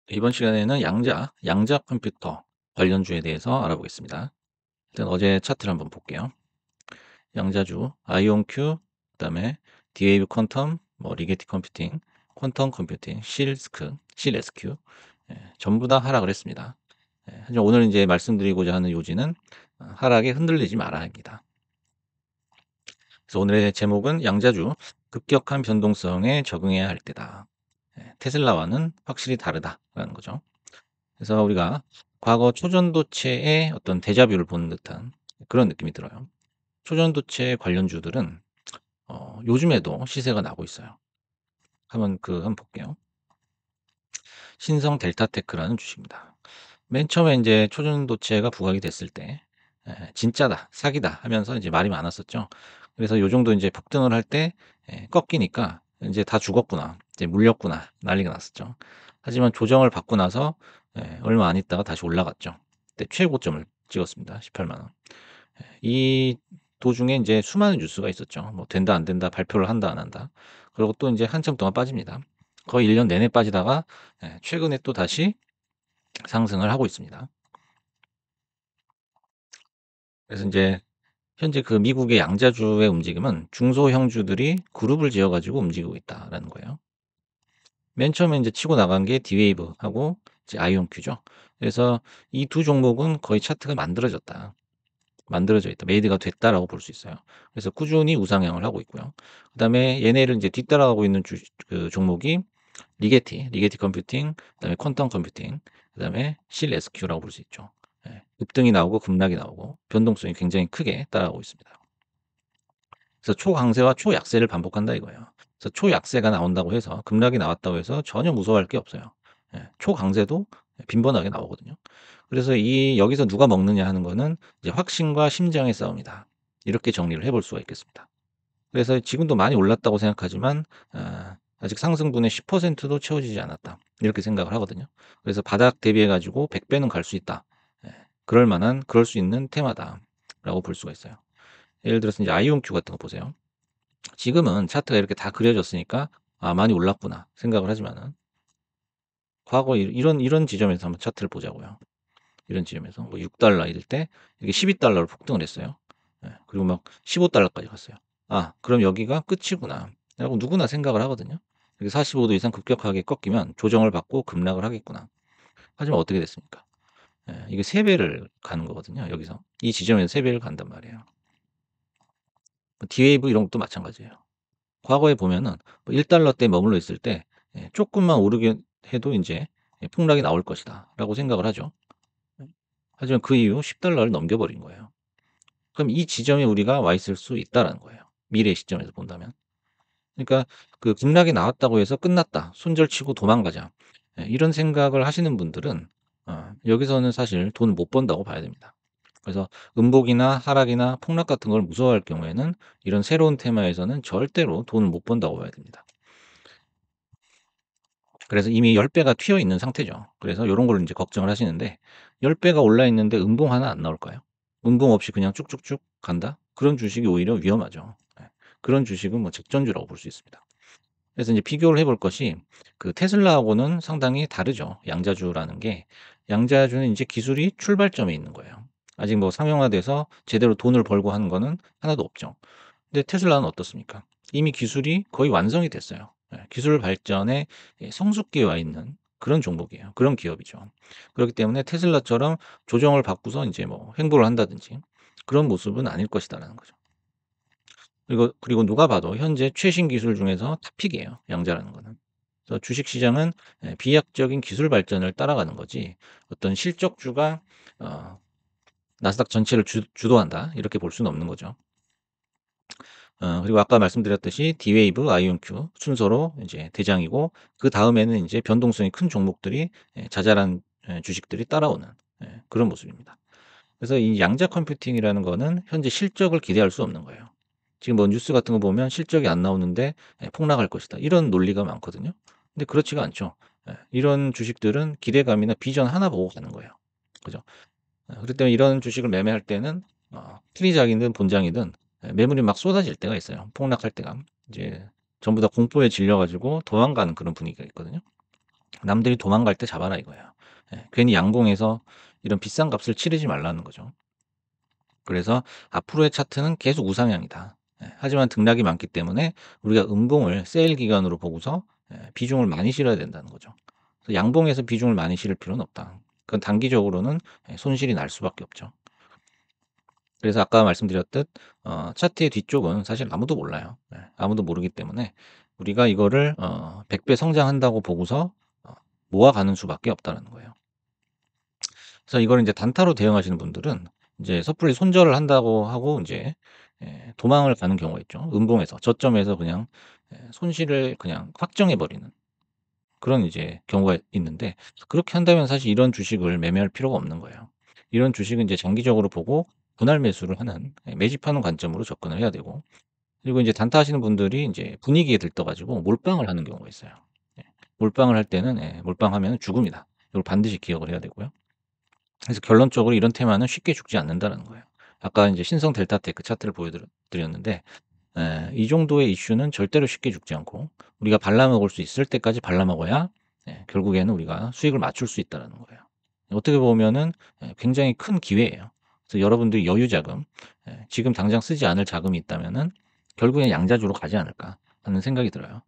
이번 시간에는 양자 컴퓨터 관련주에 대해서 알아보겠습니다. 일단 어제 차트를 한번 볼게요. 양자주, 아이온큐, 그다음에 디웨이브 퀀텀, 뭐 리게티 컴퓨팅, 퀀텀 컴퓨팅, 실SQ 전부 다 하락을 했습니다. 하지만 오늘 이제 말씀드리고자 하는 요지는 하락에 흔들리지 말아야 합니다. 그래서 오늘의 제목은 양자주 급격한 변동성에 적응해야 할 때다. 테슬라와는 확실히 다르다라는 거죠. 그래서 우리가 과거 초전도체의 어떤 데자뷰를 보는 듯한 그런 느낌이 들어요. 초전도체 관련주들은 요즘에도 시세가 나고 있어요. 한번 볼게요. 신성 델타테크라는 주식입니다. 맨 처음에 인제 초전도체가 부각이 됐을 때 "진짜다. 사기다." 하면서 이제 말이 많았었죠. 그래서 요 정도 인제 폭등을 할 때 꺾이니까 '인제 다 죽었구나. 이제 물렸구나.' 난리가 났었죠. 하지만 조정을 받고 나서 얼마 안 있다가 다시 올라갔죠. 그때 최고점을 찍었습니다. 18만 원. 이 도중에 인제 수많은 뉴스가 있었죠. 뭐 된다 안 된다, 발표를 한다 안 한다. 그러고 또 인제 한참 동안 빠집니다. 거의 1년 내내 빠지다가 최근에 또다시 상승을 하고 있습니다. 그래서 인제 현재 그 미국의 양자주의 움직임은 중소형주들이 그룹을 지어 가지고 움직이고 있다라는 거예요. 맨 처음에 인제 치고 나간 게 D-Wave하고 이제 아이온큐죠. 그래서 이 두 종목은 거의 차트가 만들어져 있다. 메이드가 됐다라고 볼 수 있어요. 그래서 꾸준히 우상향을 하고 있고요. 그다음에 얘네를 인제 뒤따라가고 있는 그 종목이 리게티 컴퓨팅, 그다음에 퀀텀 컴퓨팅, 그다음에 실SQ라고 볼 수 있죠. 급등이 나오고 급락이 나오고 변동성이 굉장히 크게 따라가고 있습니다. 그래서 초강세와 초약세를 반복한다 이거예요. 그래서 초약세가 나온다고 해서 급락이 나왔다고 해서 전혀 무서워할 게 없어요. 초강세도 빈번하게 나오거든요. 그래서 이 여기서 누가 먹느냐 하는 거는 이제 확신과 심장의 싸움이다. 이렇게 정리를 해볼 수가 있겠습니다. 그래서 지금도 많이 올랐다고 생각하지만 아직 상승분의 10%도 채워지지 않았다. 이렇게 생각을 하거든요. 그래서 바닥 대비해 가지고 100 배는 갈 수 있다. 그럴 수 있는 테마다라고 볼 수가 있어요. 예를 들어서 이제 아이온큐 같은 거 보세요. 지금은 차트가 이렇게 다 그려졌으니까 '아 많이 올랐구나.' 생각을 하지만은 과거 이런 지점에서 한번 차트를 보자고요. 이런 지점에서 뭐 $6 이럴 때 이게 $12 로 폭등을 했어요. 그리고 막 $15 까지 갔어요. '아 그럼 여기가 끝이구나.'라고 누구나 생각을 하거든요. 이게 45도 이상 급격하게 꺾이면 조정을 받고 급락을 하겠구나. 하지만 어떻게 됐습니까? 이게 3 배를 가는 거거든요 여기서. 이 지점에서 3 배를 간단 말이에요. 뭐 D-Wave 이런 것도 마찬가지예요. 과거에 보면은 뭐 $1 대 머물러 있을 때 쪼끔만 오르게 해도 인제 '폭락이 나올 것이다.'라고 생각을 하죠. 하지만 그 이후 $10를 넘겨 버린 거예요. 그럼 이 지점에 우리가 와 있을 수 있다라는 거예요, 미래의 시점에서 본다면. 그러니까 그 '급락이 나왔다고 해서 끝났다. 손절치고 도망가자.' 이런 생각을 하시는 분들은 여기서는 사실 돈을 못 번다고 봐야 됩니다. 그래서 음봉이나 하락이나 폭락 같은 걸 무서워할 경우에는 이런 새로운 테마에서는 절대로 돈을 못 번다고 봐야 됩니다. 그래서 이미 10 배가 튀어 있는 상태죠. 그래서 요런 걸 인제 걱정을 하시는데 10 배가 올라 있는데 음봉 하나 안 나올까요? 음봉 없이 그냥 쭉쭉쭉 간다? 그런 주식이 오히려 위험하죠. 그런 주식은 뭐 적전주라고 볼 수 있습니다. 그래서 인제 비교를 해볼 것이 그 테슬라하고는 상당히 다르죠. 양자주라는 게. 양자주는 인제 기술이 출발점에 있는 거예요. 아직 뭐 상용화돼서 제대로 돈을 벌고 하는 거는 하나도 없죠. 근데 테슬라는 어떻습니까? 이미 기술이 거의 완성이 됐어요. 기술 발전에 성숙기에 와 있는 그런 종목이에요. 그런 기업이죠. 그렇기 때문에 테슬라처럼 조정을 받고서 인제 뭐 횡보를 한다든지 그런 모습은 아닐 것이다라는 거죠. 그리고 누가 봐도 현재 최신 기술 중에서 탑픽이에요, 양자라는 거는. 그래서 주식 시장은 비약적인 기술 발전을 따라가는 거지 어떤 실적주가 어 나스닥 전체를 주도한다 이렇게 볼 수는 없는 거죠. 그리고 아까 말씀드렸듯이 D-Wave, 아이온큐 순서로 이제 대장이고 그다음에는 인제 변동성이 큰 종목들이 자잘한 주식들이 따라오는 그런 모습입니다. 그래서 이 양자 컴퓨팅이라는 거는 현재 실적을 기대할 수 없는 거예요. 지금 뭐 뉴스 같은 거 보면 "실적이 안 나오는데 폭락할 것이다." 이런 논리가 많거든요. 근데 그렇지가 않죠. 이런 주식들은 기대감이나 비전 하나 보고 가는 거예요. 그죠? 그렇기 때문에 이런 주식을 매매할 때는 트리작이든 본장이든 매물이 막 쏟아질 때가 있어요, 폭락할 때가. 이제 전부 다 공포에 질려 가지고 도망가는 그런 분위기가 있거든요. 남들이 도망갈 때 잡아라 이거예요. 예. 괜히 양봉에서 이런 비싼 값을 치르지 말라는 거죠. 그래서 앞으로의 차트는 계속 우상향이다. 예. 하지만 등락이 많기 때문에 우리가 음봉을 세일 기간으로 보고서 비중을 많이 실어야 된다는 거죠. 그래서 양봉에서 비중을 많이 실을 필요는 없다. 그건 단기적으로는 손실이 날 수밖에 없죠. 그래서 아까 말씀드렸듯 차트의 뒤쪽은 사실 아무도 몰라요. 아무도 모르기 때문에 우리가 이거를 100배 성장한다고 보고서 어 모아가는 수밖에 없다는 거예요. 그래서 이걸 인제 단타로 대응하시는 분들은 인제 섣불리 손절을 한다고 하고 인제 도망을 가는 경우가 있죠. 음봉에서 저점에서 그냥 손실을 그냥 확정해 버리는 그런 이제 경우가 있는데, 그렇게 한다면 사실 이런 주식을 매매할 필요가 없는 거예요. 이런 주식은 이제 장기적으로 보고 분할 매수를 하는, 매집하는 관점으로 접근을 해야 되고, 그리고 인제 단타 하시는 분들이 인제 분위기에 들떠 가지고 몰빵을 하는 경우가 있어요. 예. 몰빵을 할 때는 몰빵하면은 죽음이다. 이걸 반드시 기억을 해야 되고요. 그래서 결론적으로 이런 테마는 쉽게 죽지 않는다라는 거예요. 아까 인제 신성 델타테크 차트를 드렸는데, 이 정도의 이슈는 절대로 쉽게 죽지 않고 우리가 발라먹을 수 있을 때까지 발라먹어야 결국에는 우리가 수익을 맞출 수 있다라는 거예요. 어떻게 보면은 굉장히 큰 기회예요. 그래서 여러분들이 여유 자금, 지금 당장 쓰지 않을 자금이 있다면은 결국엔 양자주로 가지 않을까 하는 생각이 들어요.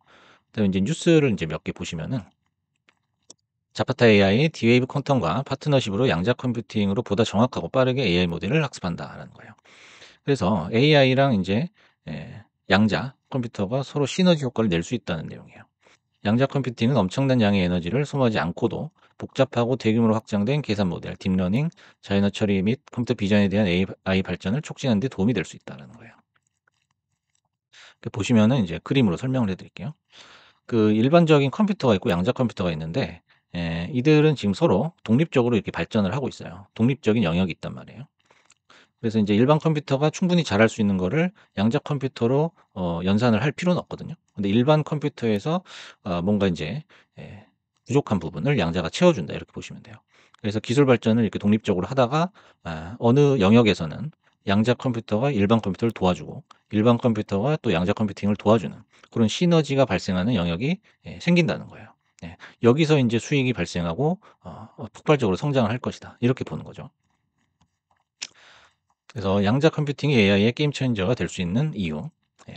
그다음에 인제 뉴스를 인제 몇 개 보시면은 자파타 AI, D-Wave 퀀텀과 파트너십으로 양자 컴퓨팅으로 보다 정확하고 빠르게 AI 모델을 학습한다라는 거예요. 그래서 AI랑 인제 양자 컴퓨터가 서로 시너지 효과를 낼 수 있다는 내용이에요. 양자 컴퓨팅은 엄청난 양의 에너지를 소모하지 않고도 복잡하고 대규모로 확장된 계산 모델, 딥러닝, 자연어 처리 및 컴퓨터 비전에 대한 AI 발전을 촉진하는 데 도움이 될 수 있다는 거예요. 보시면은 이제 그림으로 설명을 해 드릴게요. 그 일반적인 컴퓨터가 있고 양자 컴퓨터가 있는데, 이들은 지금 서로 독립적으로 이렇게 발전을 하고 있어요. 독립적인 영역이 있단 말이에요. 그래서 인제 일반 컴퓨터가 충분히 잘할 수 있는 거를 양자 컴퓨터로 연산을 할 필요는 없거든요. 근데 일반 컴퓨터에서 뭔가 인제 예 부족한 부분을 양자가 채워준다 이렇게 보시면 돼요. 그래서 기술 발전을 이렇게 독립적으로 하다가 어느 영역에서는 양자 컴퓨터가 일반 컴퓨터를 도와주고 일반 컴퓨터가 또 양자 컴퓨팅을 도와주는 그런 시너지가 발생하는 영역이 생긴다는 거예요. 예. 여기서 인제 수익이 발생하고 폭발적으로 성장을 할 것이다. 이렇게 보는 거죠. 그래서 양자 컴퓨팅이 AI의 게임 체인저가 될 수 있는 이유,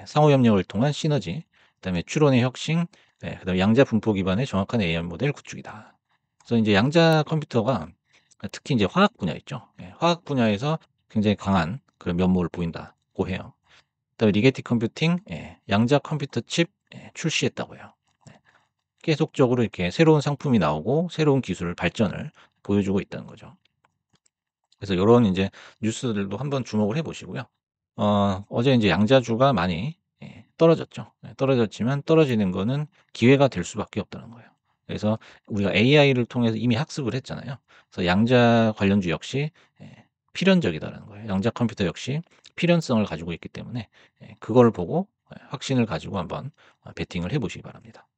상호 협력을 통한 시너지, 그다음에 추론의 혁신, 그다음에 양자 분포 기반의 정확한 AI 모델 구축이다. 그래서 인제 양자 컴퓨터가 특히 인제 화학 분야 있죠. 화학 분야에서 굉장히 강한 그런 면모를 보인다고 해요. 그다음에 리게티 컴퓨팅, 양자 컴퓨터 칩 출시했다고요. 네. 계속적으로 이렇게 새로운 상품이 나오고 새로운 기술 발전을 보여주고 있다는 거죠. 그래서 요런 인제 뉴스들도 한번 주목을 해 보시고요. 어제 인제 양자주가 많이 떨어졌죠. 떨어졌지만 떨어지는 거는 기회가 될 수밖에 없다는 거예요. 그래서 우리가 AI를 통해서 이미 학습을 했잖아요. 그래서 양자 관련주 역시 필연적이다라는 거예요. 양자 컴퓨터 역시 필연성을 가지고 있기 때문에 그걸 보고 확신을 가지고 한번 베팅을 해 보시기 바랍니다.